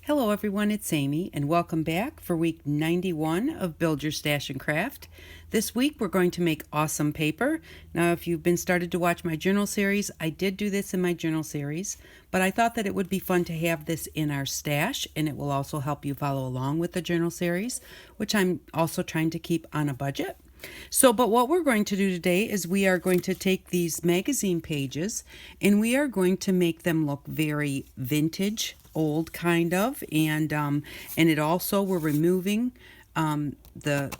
Hello everyone, it's Amy and welcome back for week 91 of Build Your Stash and Craft. This week we're going to make awesome paper. Now if you've been started to watch my journal series, I did do this in my journal series, but I thought that it would be fun to have this in our stash, and it will also help you follow along with the journal series, which I'm also trying to keep on a budget. But what we're going to do today is we are going to take these magazine pages and we are going to make them look very vintage, old kind of, and it also, we're removing the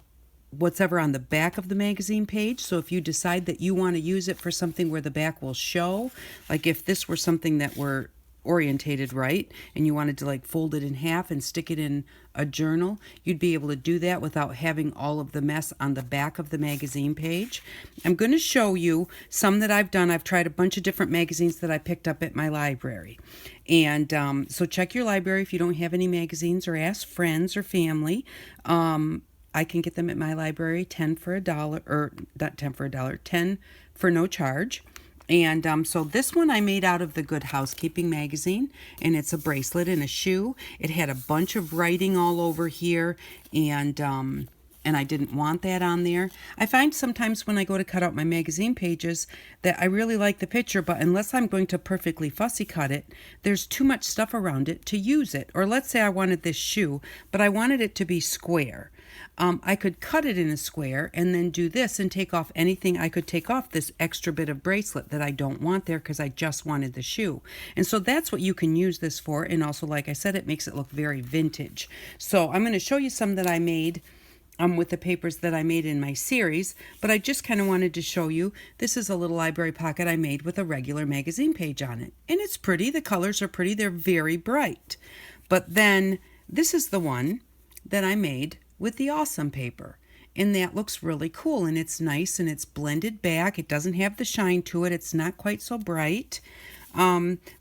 whatever on the back of the magazine page. So if you decide that you want to use it for something where the back will show, like if this were something that were orientated right and you wanted to like fold it in half and stick it in a journal, you'd be able to do that without having all of the mess on the back of the magazine page. I'm going to show you some that I've done. I've tried a bunch of different magazines that I picked up at my library, and so check your library if you don't have any magazines, or ask friends or family. I can get them at my library 10 for $1, or not 10 for $1, 10 for no charge. And so this one I made out of the Good Housekeeping magazine, and it's a bracelet and a shoe. It had a bunch of writing all over here, and I didn't want that on there. I find sometimes when I go to cut out my magazine pages that I really like the picture, but unless I'm going to perfectly fussy cut it, there's too much stuff around it to use it. Or let's say I wanted this shoe, but I wanted it to be square. I could cut it in a square and then do this and take off anything. I could take off this extra bit of bracelet that I don't want there because I just wanted the shoe. And so that's what you can use this for. And also, like I said, it makes it look very vintage. So I'm going to show you some that I made with the papers that I made in my series, but I just kind of wanted to show you. This is a little library pocket I made with a regular magazine page on it. And it's pretty. The colors are pretty. They're very bright. But then this is the one that I made with the awesome paper, and that looks really cool, and it's nice, and it's blended back. It doesn't have the shine to it. It's not quite so bright.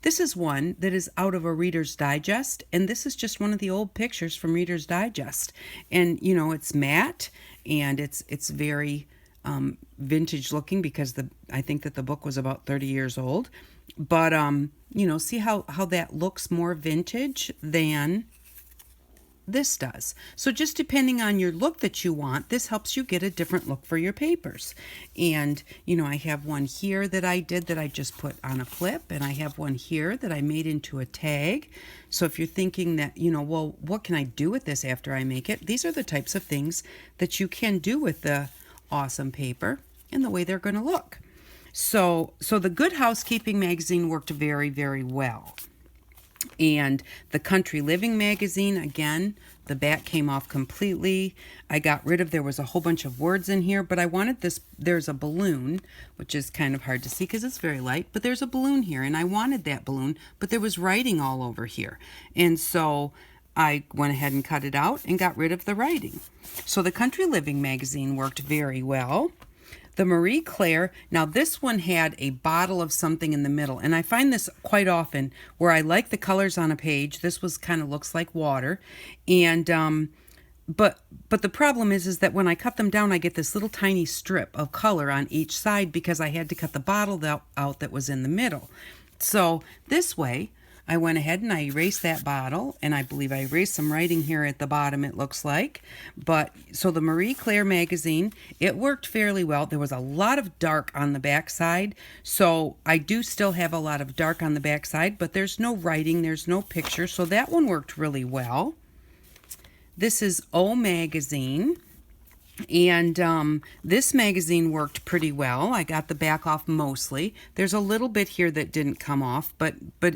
This is one that is out of a Reader's Digest, and this is just one of the old pictures from Reader's Digest. And you know, it's matte, and it's very vintage looking, because I think that the book was about 30 years old. But you know, see how that looks more vintage than this does. So just depending on your look that you want, this helps you get a different look for your papers. And you know, I have one here that I did that I just put on a clip, and I have one here that I made into a tag. So if you're thinking that, you know, well, what can I do with this after I make it? These are the types of things that you can do with the awesome paper and the way they're going to look. So the Good Housekeeping magazine worked very, very well. And the Country Living magazine, again, the back came off completely. I got rid of, there was a whole bunch of words in here, but I wanted this, there's a balloon, which is kind of hard to see because it's very light, but there's a balloon here, and I wanted that balloon, but there was writing all over here. And so I went ahead and cut it out and got rid of the writing. So the Country Living magazine worked very well. The Marie Claire, now this one had a bottle of something in the middle, and I find this quite often where I like the colors on a page. This was kind of looks like water, and but the problem is that when I cut them down, I get this little tiny strip of color on each side because I had to cut the bottle out that was in the middle. So this way, I went ahead and I erased that bottle, and I believe I erased some writing here at the bottom, it looks like. But so the Marie Claire magazine, it worked fairly well. There was a lot of dark on the back side, so I do still have a lot of dark on the back side, but there's no writing, there's no picture, so that one worked really well. This is O Magazine. And this magazine worked pretty well. I got the back off mostly. There's a little bit here that didn't come off, but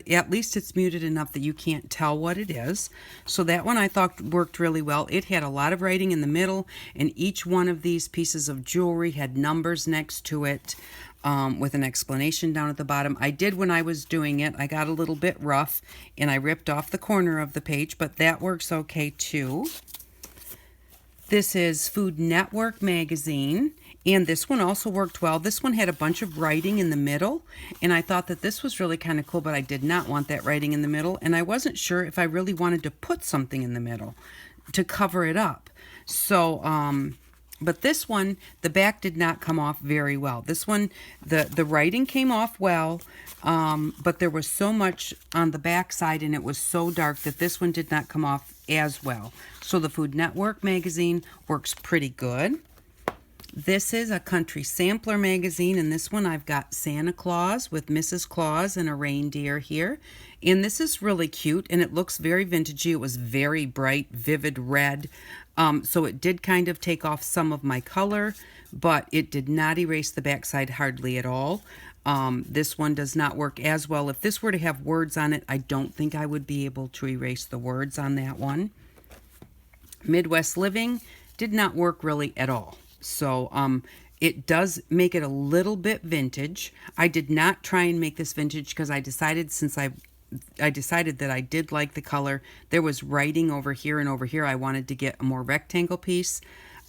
at least it's muted enough that you can't tell what it is. So that one I thought worked really well. It had a lot of writing in the middle, and each one of these pieces of jewelry had numbers next to it, with an explanation down at the bottom. I did, when I was doing it, I got a little bit rough, and I ripped off the corner of the page, but that works okay too. This is Food Network magazine, and this one also worked well. This one had a bunch of writing in the middle, and I thought that this was really kind of cool, but I did not want that writing in the middle, and I wasn't sure if I really wanted to put something in the middle to cover it up. So But this one, the back did not come off very well. This one, the writing came off well, but there was so much on the back side and it was so dark that this one did not come off as well. So the Food Network magazine works pretty good. This is a country sampler magazine, and this one I've got Santa Claus with Mrs. Claus and a reindeer here. And this is really cute, and it looks very vintagey. It was very bright, vivid red. So it did kind of take off some of my color, but it did not erase the backside hardly at all. This one does not work as well. If this were to have words on it, I don't think I would be able to erase the words on that one. Midwest Living did not work really at all. So it does make it a little bit vintage. I did not try and make this vintage because I decided I decided that I did like the color. There was writing over here and over here. I wanted to get a more rectangle piece,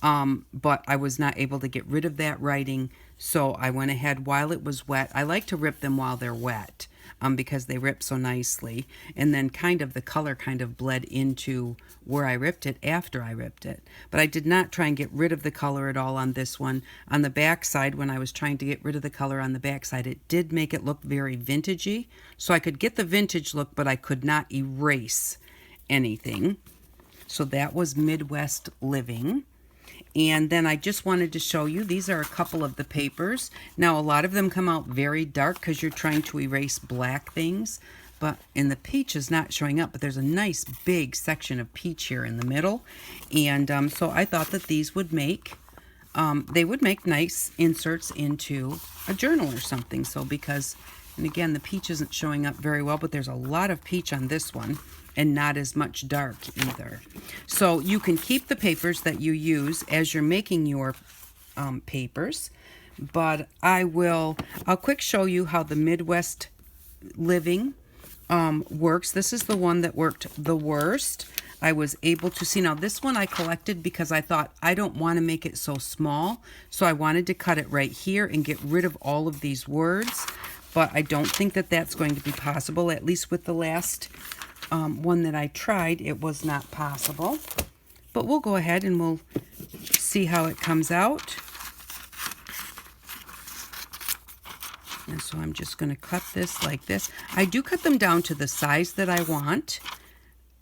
but I was not able to get rid of that writing. So I went ahead while it was wet. I like to rip them while they're wet because they rip so nicely. And then kind of the color kind of bled into where I ripped it after I ripped it. But I did not try and get rid of the color at all on this one. On the back side, when I was trying to get rid of the color on the back side, it did make it look very vintagey. So I could get the vintage look, but I could not erase anything. So that was Midwest Living. And then I just wanted to show you, these are a couple of the papers. Now, a lot of them come out very dark because you're trying to erase black things. And the peach is not showing up, but there's a nice big section of peach here in the middle. And so I thought that these would make, they would make nice inserts into a journal or something. So because, and again, the peach isn't showing up very well, but there's a lot of peach on this one. And not as much dark either. So you can keep the papers that you use as you're making your papers, but I'll quick show you how the Midwest Living works. This is the one that worked the worst. I was able to see, now this one I collected because I thought I don't want to make it so small, so I wanted to cut it right here and get rid of all of these words, but I don't think that that's going to be possible, at least with the last one that I tried. It was not possible, but we'll go ahead and we'll see how it comes out. And so I'm just going to cut this like this. I do cut them down to the size that I want,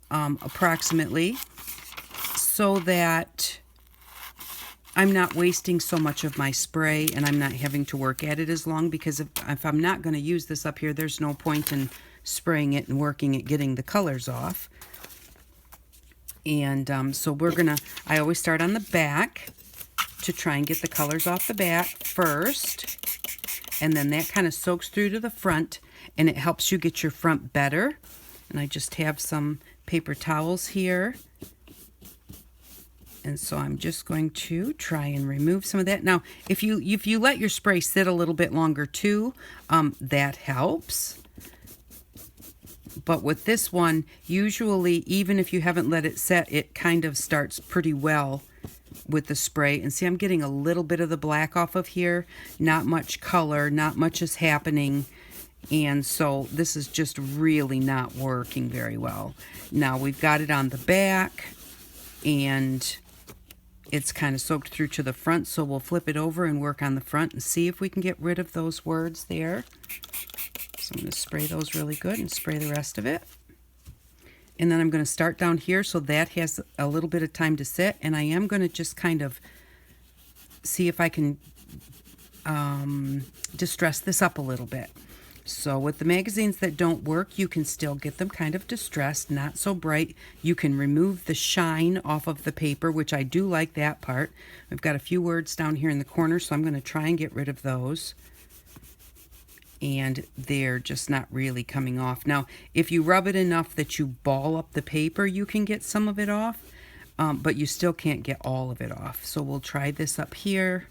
approximately, so that I'm not wasting so much of my spray and I'm not having to work at it as long, because if I'm not going to use this up here, there's no point in spraying it and working at getting the colors off. And so I always start on the back to try and get the colors off the back first. And then that kind of soaks through to the front and it helps you get your front better. And I just have some paper towels here. And so I'm just going to try and remove some of that. Now, if you let your spray sit a little bit longer too, that helps. But with this one, usually, even if you haven't let it set, it kind of starts pretty well with the spray. And see, I'm getting a little bit of the black off of here. Not much color, not much is happening. And so this is just really not working very well. Now we've got it on the back and it's kind of soaked through to the front. So we'll flip it over and work on the front and see if we can get rid of those words there. So I'm going to spray those really good and spray the rest of it. And then I'm going to start down here so that has a little bit of time to sit. And I am going to just kind of see if I can distress this up a little bit. So with the magazines that don't work, you can still get them kind of distressed, not so bright. You can remove the shine off of the paper, which I do like that part. I've got a few words down here in the corner, so I'm going to try and get rid of those. And they're just not really coming off. Now, if you rub it enough that you ball up the paper, you can get some of it off, but you still can't get all of it off. So we'll try this up here.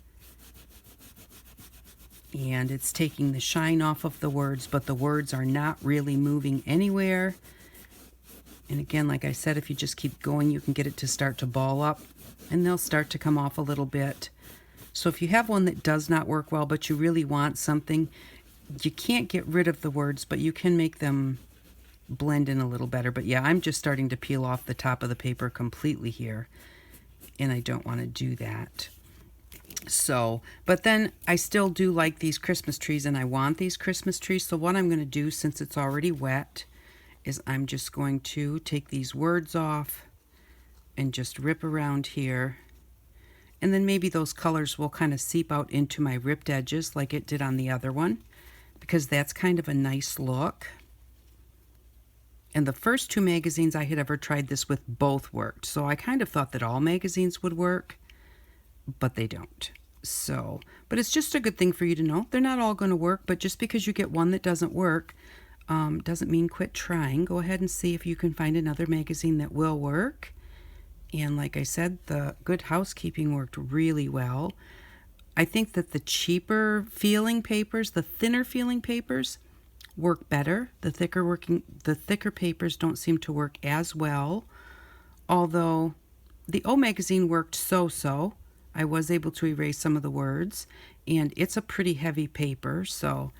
And it's taking the shine off of the words, but the words are not really moving anywhere. And again, like I said, if you just keep going, you can get it to start to ball up, and they'll start to come off a little bit. So if you have one that does not work well, but you really want something, you can't get rid of the words, but you can make them blend in a little better. But yeah, I'm just starting to peel off the top of the paper completely here, and I don't want to do that. So, but then I still do like these Christmas trees, and I want these Christmas trees. So what I'm going to do, since it's already wet, is I'm just going to take these words off and just rip around here. And then maybe those colors will kind of seep out into my ripped edges like it did on the other one, because that's kind of a nice look. And the first two magazines I had ever tried this with both worked. So I kind of thought that all magazines would work, but they don't. So, but it's just a good thing for you to know. They're not all going to work, but just because you get one that doesn't work doesn't mean quit trying. Go ahead and see if you can find another magazine that will work. And like I said, the Good Housekeeping worked really well. I think that the cheaper feeling papers, the thinner feeling papers, work better. The thicker papers don't seem to work as well. Although the O magazine worked so-so. I was able to erase some of the words, and it's a pretty heavy paper, so,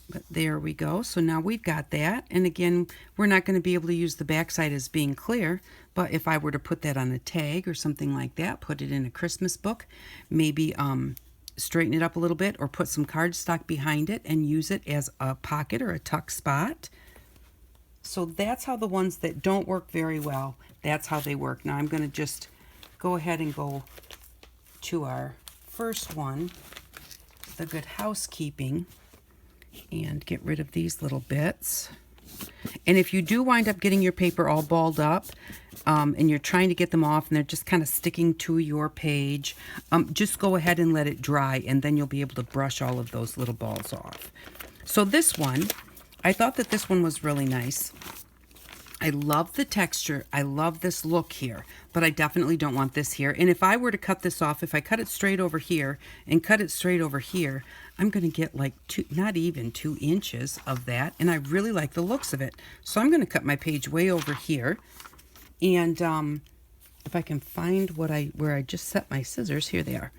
but there we go. So now we've got that, and again, we're not going to be able to use the backside as being clear, but if I were to put that on a tag or something like that, put it in a Christmas book, maybe straighten it up a little bit or put some cardstock behind it and use it as a pocket or a tuck spot. So that's how the ones that don't work very well, that's how they work. Now I'm going to just go ahead and go to our first one, the Good Housekeeping, and get rid of these little bits. And if you do wind up getting your paper all balled up and you're trying to get them off and they're just kind of sticking to your page, just go ahead and let it dry, and then you'll be able to brush all of those little balls off. So this one, I thought that this one was really nice. I love the texture. I love this look here, but I definitely don't want this here. And if I were to cut this off, if I cut it straight over here and cut it straight over here, I'm going to get like not even 2 inches of that. And I really like the looks of it. So I'm going to cut my page way over here. And if I can find where I just set my scissors, here they are.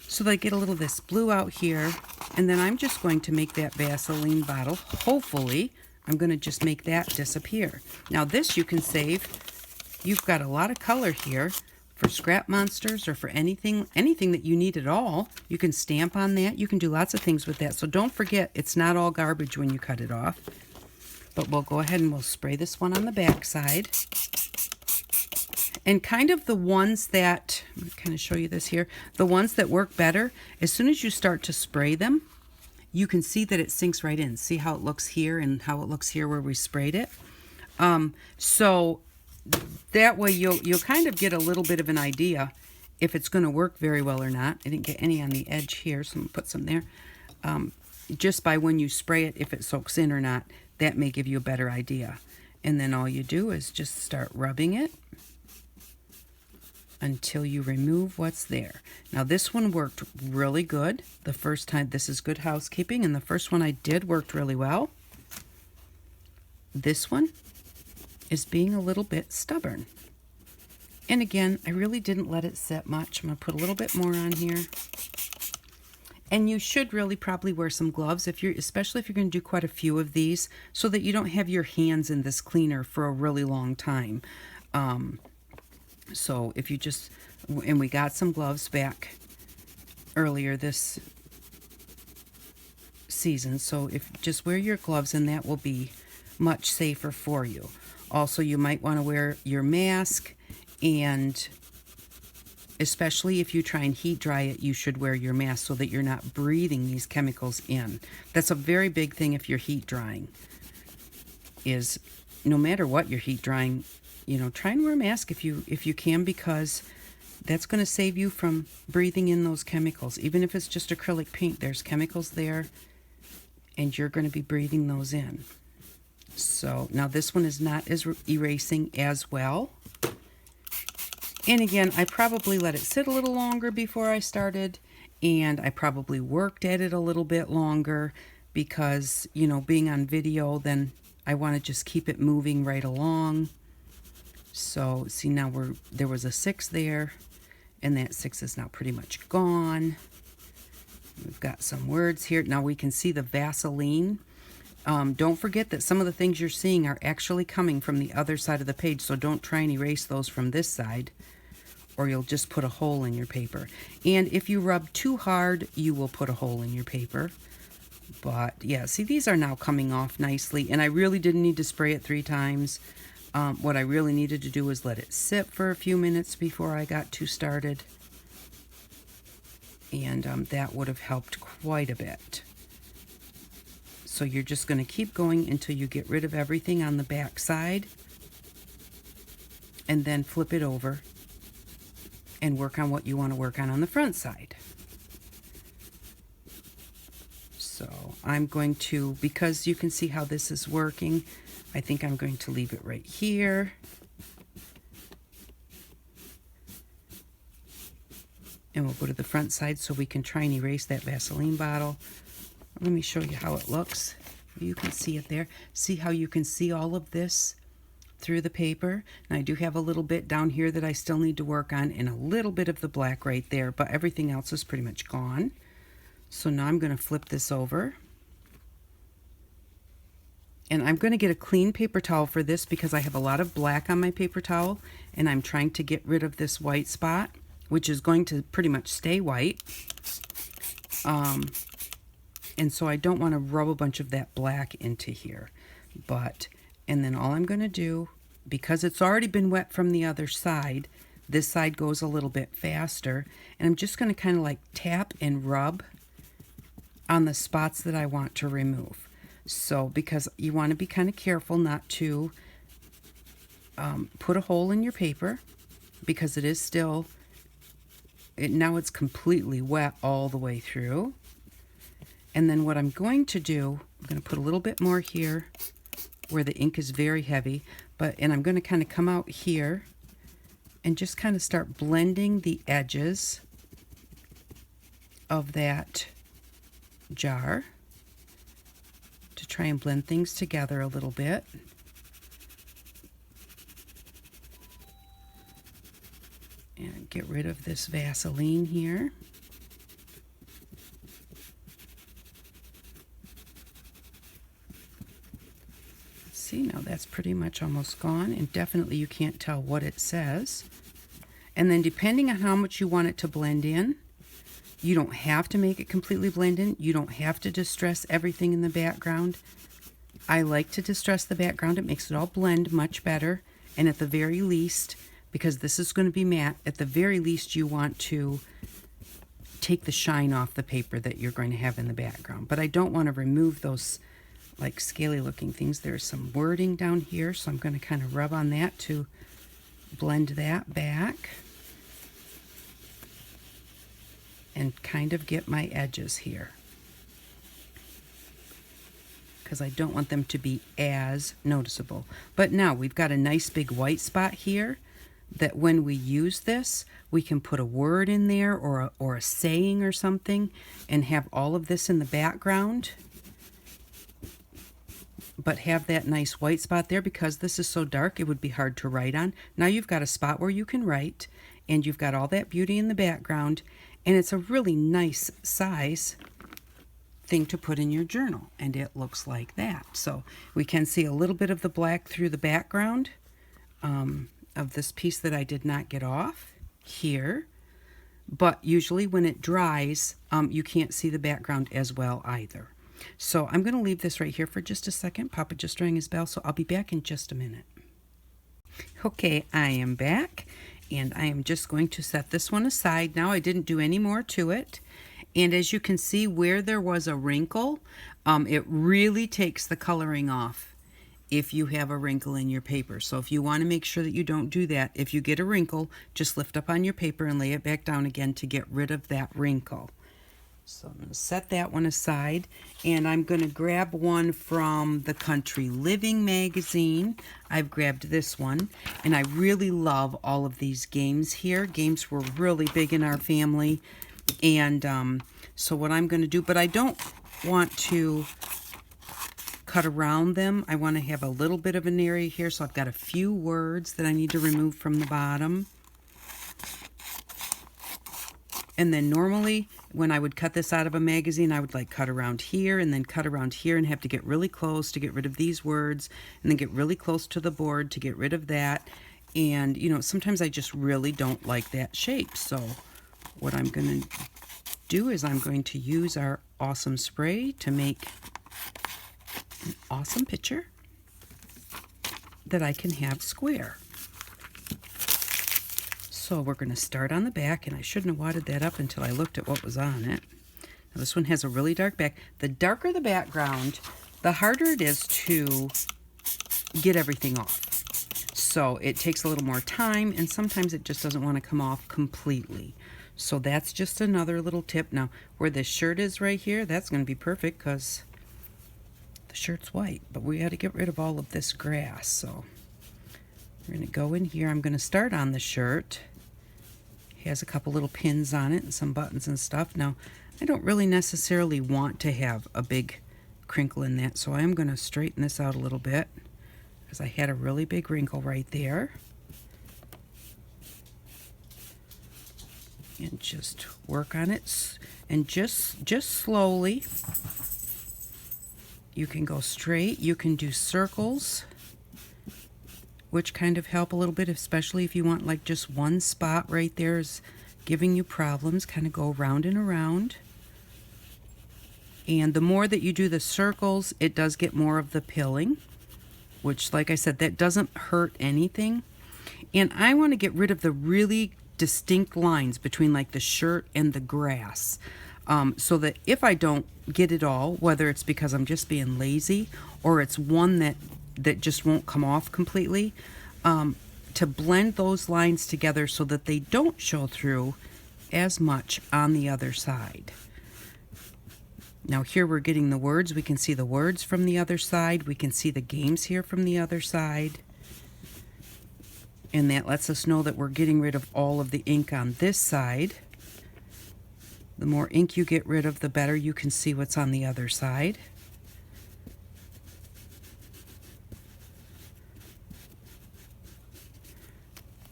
So that I get a little of this blue out here. And then I'm just going to make that Vaseline bottle, hopefully, I'm going to just make that disappear. Now this you can save. You've got a lot of color here for scrap monsters or for anything that you need at all. You can stamp on that. You can do lots of things with that. So don't forget, it's not all garbage when you cut it off. But we'll go ahead and we'll spray this one on the back side. And kind of the ones that, I'm going to kind of show you this here, the ones that work better, as soon as you start to spray them, you can see that it sinks right in. See how it looks here and how it looks here where we sprayed it? So that way you'll kind of get a little bit of an idea if it's going to work very well or not. I didn't get any on the edge here, so I'm going to put some there. Just by when you spray it, if it soaks in or not, that may give you a better idea. And then all you do is just start rubbing it until you remove what's there. Now this one worked really good the first time. This is Good Housekeeping, and the first one I did worked really well. This one is being a little bit stubborn. And again, I really didn't let it set much. I'm going to put a little bit more on here. And you should really probably wear some gloves, especially if you're going to do quite a few of these, so that you don't have your hands in this cleaner for a really long time. So if you just, and we got some gloves back earlier this season, so if just wear your gloves, and that will be much safer for you. Also, you might want to wear your mask, and especially if you try and heat dry it, you should wear your mask so that you're not breathing these chemicals in. That's a very big thing if you're heat drying, is no matter what you're heat drying, try and wear a mask if you can, because that's going to save you from breathing in those chemicals. Even if it's just acrylic paint, there's chemicals there, and you're going to be breathing those in. So now this one is not as erasing as well. And again, I probably let it sit a little longer before I started, and I probably worked at it a little bit longer because, being on video, then I want to just keep it moving right along. So see, now there was a 6 there, and that 6 is now pretty much gone. We've got some words here. Now we can see the Vaseline. Don't forget that some of the things you're seeing are actually coming from the other side of the page, so don't try and erase those from this side, or you'll just put a hole in your paper. And if you rub too hard, you will put a hole in your paper. But yeah, see, these are now coming off nicely, and I really didn't need to spray it 3 times. What I really needed to do was let it sit for a few minutes before I got too started. And that would have helped quite a bit. So you're just going to keep going until you get rid of everything on the back side, and then flip it over and work on what you want to work on the front side. So I'm going to, because you can see how this is working, I think I'm going to leave it right here. And we'll go to the front side so we can try and erase that Vaseline bottle. Let me show you how it looks. You can see it there. See how you can see all of this through the paper? And I do have a little bit down here that I still need to work on, and a little bit of the black right there, but everything else is pretty much gone. So now I'm going to flip this over. And I'm going to get a clean paper towel for this because I have a lot of black on my paper towel, and I'm trying to get rid of this white spot, which is going to pretty much stay white. And so I don't want to rub a bunch of that black into here. And then all I'm going to do, because it's already been wet from the other side, this side goes a little bit faster. And I'm just going to kind of like tap and rub on the spots that I want to remove. So, because you want to be kind of careful not to put a hole in your paper, because it is still, now it's completely wet all the way through. And then what I'm going to do, I'm going to put a little bit more here where the ink is very heavy, and I'm going to kind of come out here and just kind of start blending the edges of that jar to try and blend things together a little bit. And get rid of this Vaseline here. See, now that's pretty much almost gone, and definitely you can't tell what it says. And then depending on how much you want it to blend in, you don't have to make it completely blend in. You don't have to distress everything in the background. I like to distress the background. It makes it all blend much better. And at the very least, because this is going to be matte, at the very least you want to take the shine off the paper that you're going to have in the background. But I don't want to remove those like scaly looking things. There's some wording down here, so I'm going to kind of rub on that to blend that back and kind of get my edges here, because I don't want them to be as noticeable. But now we've got a nice big white spot here that when we use this, we can put a word in there or a saying or something and have all of this in the background, but have that nice white spot there. Because this is so dark, it would be hard to write on. Now you've got a spot where you can write, and you've got all that beauty in the background, and it's a really nice size thing to put in your journal, and it looks like that. So we can see a little bit of the black through the background of this piece that I did not get off here, but usually when it dries, you can't see the background as well either. So I'm going to leave this right here for just a second. Papa just rang his bell, so I'll be back in just a minute. Okay, I am back, and I am just going to set this one aside now. I didn't do any more to it. And as you can see, where there was a wrinkle, it really takes the coloring off if you have a wrinkle in your paper. So if you want to make sure that you don't do that, if you get a wrinkle, just lift up on your paper and lay it back down again to get rid of that wrinkle. So I'm going to set that one aside, and I'm going to grab one from the Country Living magazine. I've grabbed this one, and I really love all of these games here. Games were really big in our family, and so what I'm going to do, but I don't want to cut around them. I want to have a little bit of an area here, so I've got a few words that I need to remove from the bottom. And then normally, when I would cut this out of a magazine, I would like cut around here and then cut around here and have to get really close to get rid of these words, and then get really close to the board to get rid of that. And, you know, sometimes I just really don't like that shape. So what I'm going to do is I'm going to use our awesome spray to make an awesome picture that I can have square. So we're going to start on the back, and I shouldn't have wadded that up until I looked at what was on it. Now this one has a really dark back. The darker the background, the harder it is to get everything off. So it takes a little more time, and sometimes it just doesn't want to come off completely. So that's just another little tip. Now, where this shirt is right here, that's going to be perfect because the shirt's white. But we got to get rid of all of this grass. So we're going to go in here. I'm going to start on the shirt. It has a couple little pins on it and some buttons and stuff. Now, I don't really necessarily want to have a big crinkle in that, so I'm going to straighten this out a little bit because I had a really big wrinkle right there. And just work on it, and just slowly. You can go straight, you can do circles, which kind of help a little bit, especially if you want like just one spot right there is giving you problems. Kind of go around and around. And the more that you do the circles, it does get more of the pilling, which, like I said, that doesn't hurt anything. And I want to get rid of the really distinct lines between like the shirt and the grass, so that if I don't get it all, whether it's because I'm just being lazy or it's one that just won't come off completely, to blend those lines together so that they don't show through as much on the other side. Now here we're getting the words. We can see the words from the other side. We can see the games here from the other side. And that lets us know that we're getting rid of all of the ink on this side. The more ink you get rid of, the better you can see what's on the other side.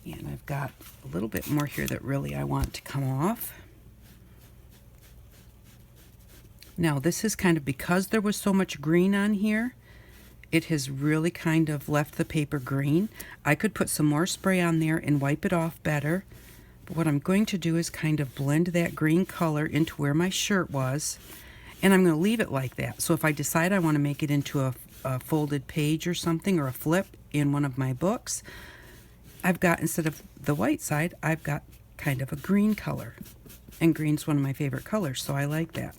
And I've got a little bit more here that really I want to come off. Now this is kind of, because there was so much green on here, it has really kind of left the paper green. I could put some more spray on there and wipe it off better. But what I'm going to do is kind of blend that green color into where my shirt was. And I'm going to leave it like that. So if I decide I want to make it into a folded page or something, or a flip in one of my books, I've got, instead of the white side, I've got kind of a green color. And green's one of my favorite colors, so I like that.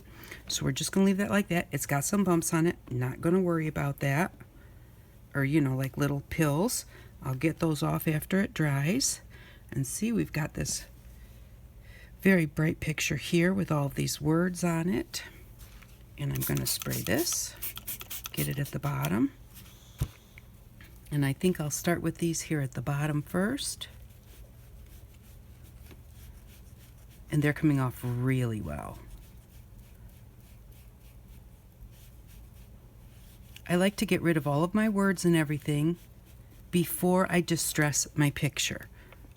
So we're just going to leave that like that. It's got some bumps on it. Not going to worry about that. Or, you know, like little pills. I'll get those off after it dries. And see, we've got this very bright picture here with all of these words on it. And I'm going to spray this. Get it at the bottom. And I think I'll start with these here at the bottom first. And they're coming off really well. I like to get rid of all of my words and everything before I distress my picture.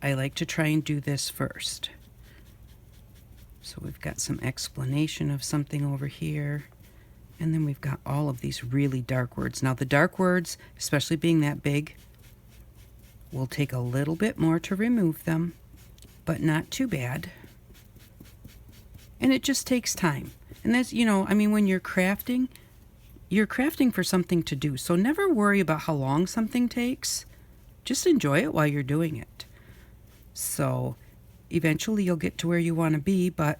I like to try and do this first. So we've got some explanation of something over here. And then we've got all of these really dark words. Now the dark words, especially being that big, will take a little bit more to remove them, but not too bad. And it just takes time. And that's, you know, I mean, when you're crafting for something to do. So never worry about how long something takes. Just enjoy it while you're doing it. So eventually you'll get to where you want to be, but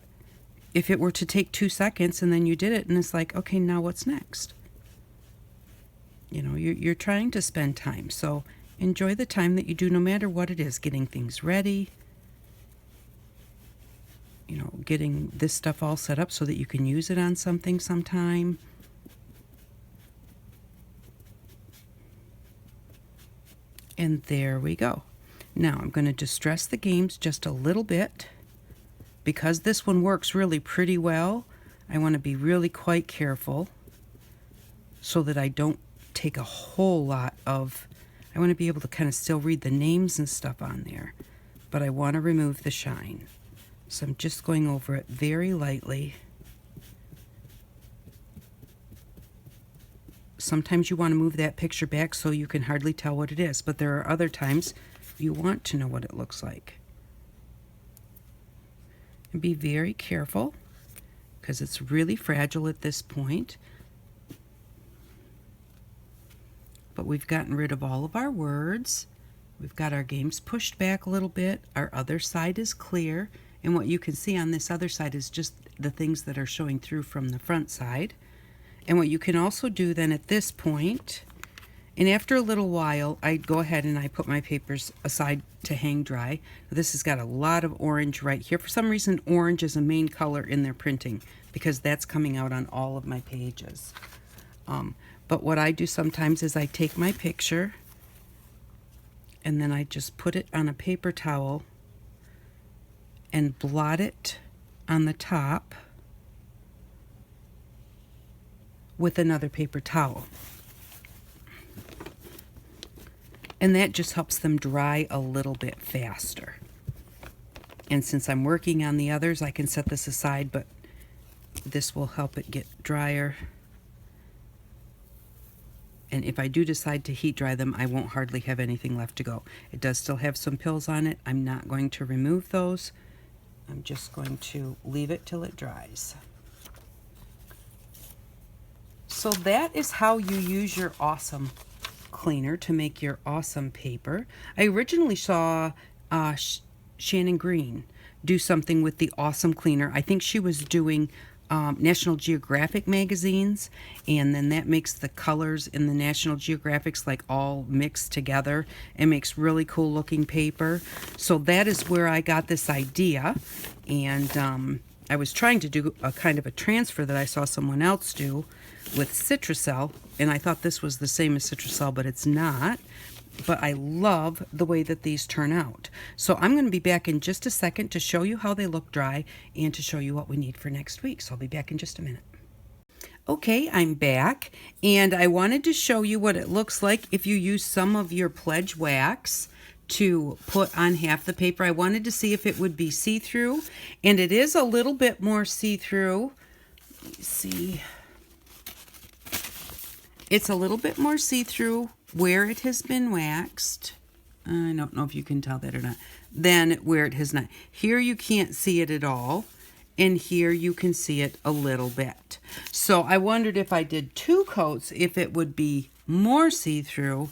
if it were to take 2 seconds and then you did it and it's like, okay, now what's next? You know, you're trying to spend time. So enjoy the time that you do, no matter what it is, getting things ready, you know, getting this stuff all set up so that you can use it on something sometime. And there we go. Now I'm going to distress the games just a little bit. Because this one works really pretty well, I want to be really quite careful so that I don't take a whole lot of, I want to be able to kind of still read the names and stuff on there, but I want to remove the shine. So I'm just going over it very lightly. Sometimes you want to move that picture back so you can hardly tell what it is, but there are other times you want to know what it looks like. And be very careful because it's really fragile at this point. But we've gotten rid of all of our words. We've got our games pushed back a little bit. Our other side is clear. And what you can see on this other side is just the things that are showing through from the front side. And what you can also do then at this point, and after a little while, I go ahead and I put my papers aside to hang dry. This has got a lot of orange right here. For some reason, orange is a main color in their printing because that's coming out on all of my pages. But what I do sometimes is I take my picture and then I just put it on a paper towel and blot it on the top with another paper towel. And that just helps them dry a little bit faster. And since I'm working on the others, I can set this aside, but this will help it get drier. And if I do decide to heat dry them, I won't hardly have anything left to go. It does still have some pills on it. I'm not going to remove those. I'm just going to leave it till it dries. So that is how you use your awesome cleaner to make your awesome paper. I originally saw Shannon Green do something with the awesome cleaner. I think she was doing National Geographic magazines, and then that makes the colors in the National Geographics like all mixed together and makes really cool looking paper. So that is where I got this idea, and I was trying to do a kind of a transfer that I saw someone else do with Citrusel, and I thought this was the same as Citrusel, but it's not. But I love the way that these turn out. So I'm going to be back in just a second to show you how they look dry and to show you what we need for next week. So I'll be back in just a minute. Okay, I'm back, and I wanted to show you what it looks like if you use some of your Pledge wax to put on half the paper. I wanted to see if it would be see-through, and it is a little bit more see-through. Let me see. It's a little bit more see-through where it has been waxed. I don't know if you can tell that or not. Than where it has not. Here you can't see it at all, and here you can see it a little bit. So I wondered if I did 2 coats, if it would be more see-through.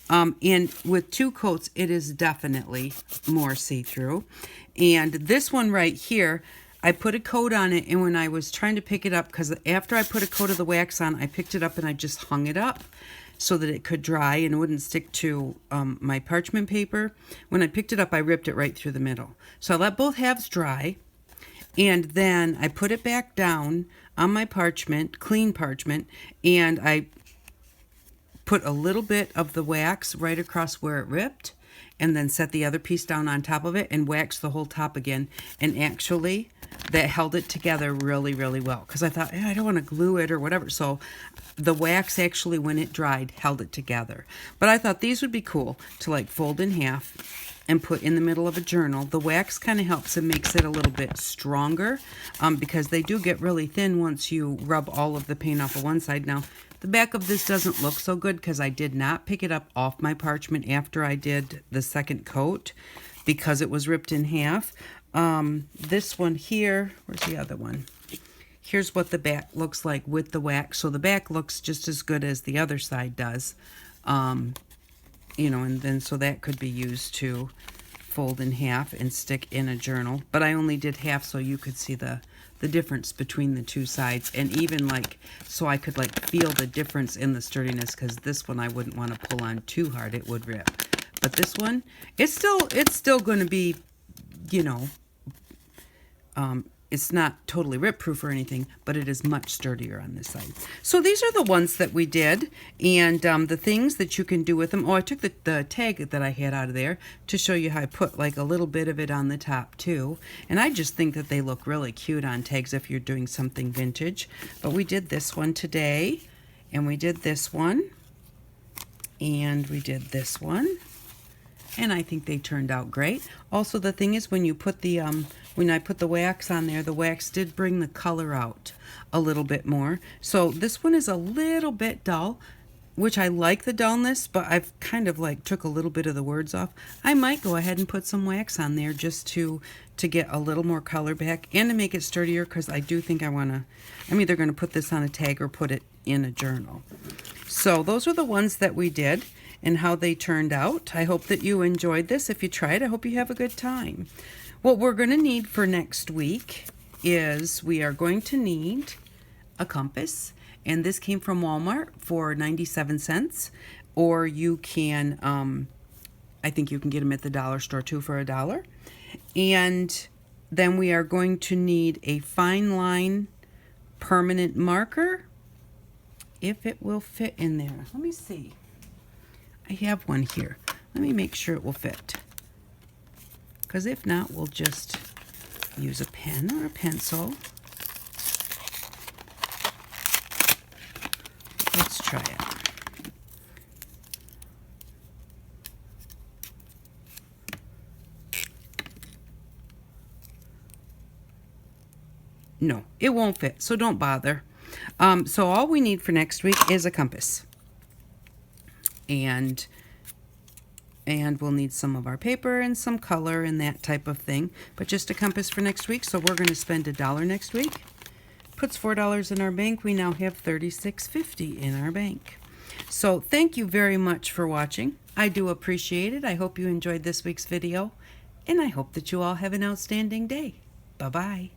And with 2 coats, it is definitely more see-through. And this one right here, I put a coat on it, and when I was trying to pick it up, because after I put a coat of the wax on, I picked it up and I just hung it up so that it could dry and wouldn't stick to my parchment paper. When I picked it up, I ripped it right through the middle. So I let both halves dry, and then I put it back down on my parchment, clean parchment, and I put a little bit of the wax right across where it ripped, and then set the other piece down on top of it and waxed the whole top again. And actually, that held it together really, really well, because I thought, I don't want to glue it or whatever. So the wax actually, when it dried, held it together. But I thought these would be cool to like fold in half and put in the middle of a journal. The wax kind of helps and makes it a little bit stronger because they do get really thin once you rub all of the paint off of one side. Now, the back of this doesn't look so good because I did not pick it up off my parchment after I did the second coat because it was ripped in half. This one here, where's the other one? Here's what the back looks like with the wax. So the back looks just as good as the other side does. You know, and then so that could be used to fold in half and stick in a journal. But I only did half so you could see the difference between the 2 sides, and even like so I could like feel the difference in the sturdiness, because this one I wouldn't want to pull on too hard, it would rip. But this one, it's still going to be, you know, it's not totally rip proof or anything, but it is much sturdier on this side. So these are the ones that we did, and the things that you can do with them. Oh, I took the tag that I had out of there to show you how I put like a little bit of it on the top too. And I just think that they look really cute on tags if you're doing something vintage. But we did this one today, and we did this one, and we did this one. And I think they turned out great. Also, the thing is, when you put the when I put the wax on there, the wax did bring the color out a little bit more. So this one is a little bit dull. which I like the dullness, but I've kind of like took a little bit of the words off. I might go ahead and put some wax on there just to get a little more color back and to make it sturdier, because I do think I'm either going to put this on a tag or put it in a journal. So those are the ones that we did and how they turned out. I hope that you enjoyed this. If you tried, I hope you have a good time. What we're going to need for next week is we are going to need a compass, and this came from Walmart for 97 cents, or you can, I think you can get them at the dollar store too for $1. And then we are going to need a fine line permanent marker, if it will fit in there. Let me see. I have one here. Let me make sure it will fit, because if not, we'll just use a pen or a pencil. Let's try it. No, it won't fit, so don't bother. So all we need for next week is a compass. And we'll need some of our paper and some color and that type of thing. But just a compass for next week, so we're going to spend $1 next week. Puts $4 in our bank. We now have $36.50 in our bank. So thank you very much for watching. I do appreciate it. I hope you enjoyed this week's video, and I hope that you all have an outstanding day. Bye-bye.